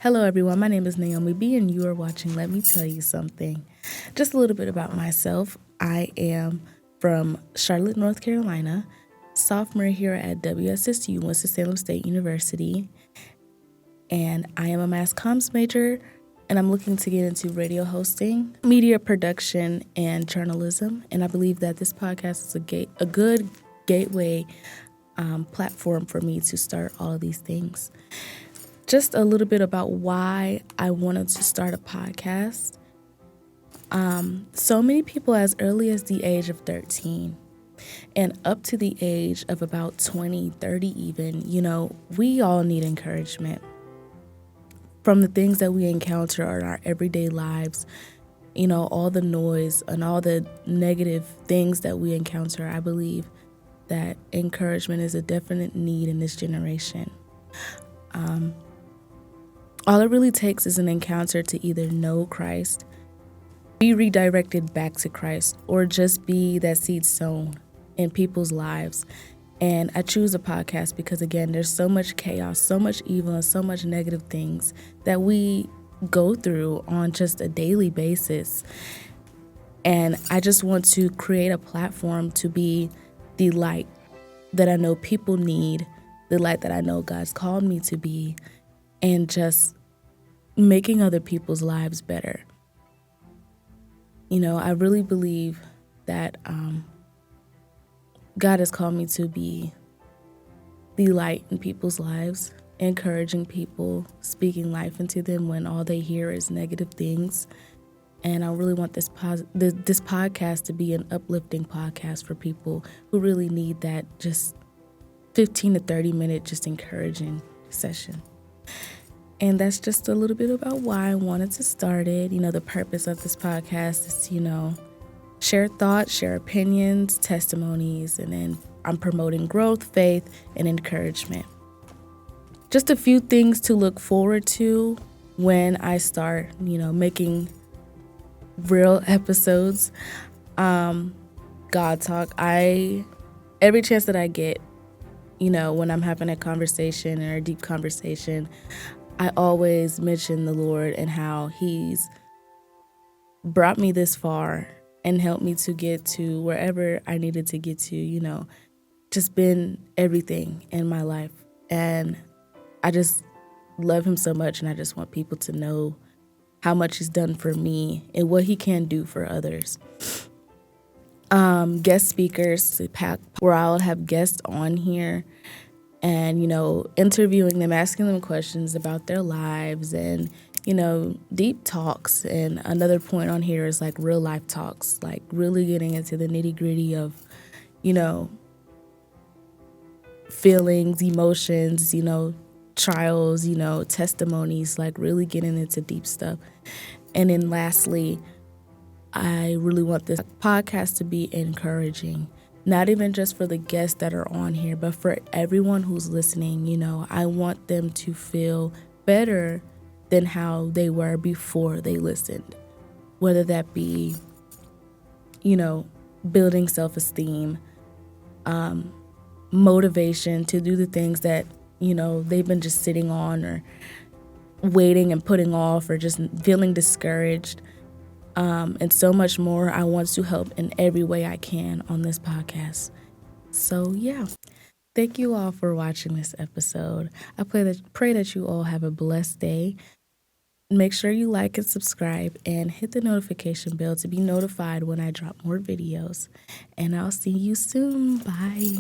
Hello, everyone. My name is Naomi B, and you are watching Let Me Tell You Something. Just a little bit about myself. I am from Charlotte, North Carolina, sophomore here at WSSU, Winston-Salem State University, and I am a mass comms major, and I'm looking to get into radio hosting, media production, and journalism. And I believe that this podcast is a good gateway platform for me to start all of these things. Just a little bit about why I wanted to start a podcast. So many people as early as the age of 13 and up to the age of about 20, 30 even, we all need encouragement from the things that we encounter in our everyday lives, all the noise and all the negative things that we encounter. I believe that encouragement is a definite need in this generation. All it really takes is an encounter to either know Christ, be redirected back to Christ, or just be that seed sown in people's lives. And I choose a podcast because, again, there's so much chaos, so much evil, and so much negative things that we go through on just a daily basis. And I just want to create a platform to be the light that I know people need, the light that I know God's called me to be, and just making other people's lives better. I really believe that God has called me to be the light in people's lives, encouraging people, speaking life into them when all they hear is negative things. And I really want this podcast to be an uplifting podcast for people who really need that just 15 to 30 minute just encouraging session. And that's just a little bit about why I wanted to start it. The purpose of this podcast is to, share thoughts, share opinions, testimonies, and then I'm promoting growth, faith, and encouragement. Just a few things to look forward to when I start, making real episodes. God talk. Every chance that I get, when I'm having a conversation or a deep conversation, I always mention the Lord and how He's brought me this far and helped me to get to wherever I needed to get to, just been everything in my life. And I just love Him so much, and I just want people to know how much He's done for me and what He can do for others. Guest speakers, where I'll have guests on here and, interviewing them, asking them questions about their lives and, deep talks. And another point on here is like real life talks, like really getting into the nitty gritty of, feelings, emotions, trials, testimonies, like really getting into deep stuff. And then lastly, I really want this podcast to be encouraging. Not even just for the guests that are on here, but for everyone who's listening. I want them to feel better than how they were before they listened. Whether that be, building self-esteem, motivation to do the things that, they've been just sitting on or waiting and putting off or just feeling discouraged. And so much more. I want to help in every way I can on this podcast. So, yeah. Thank you all for watching this episode. I pray that you all have a blessed day. Make sure you like and subscribe and hit the notification bell to be notified when I drop more videos. And I'll see you soon. Bye.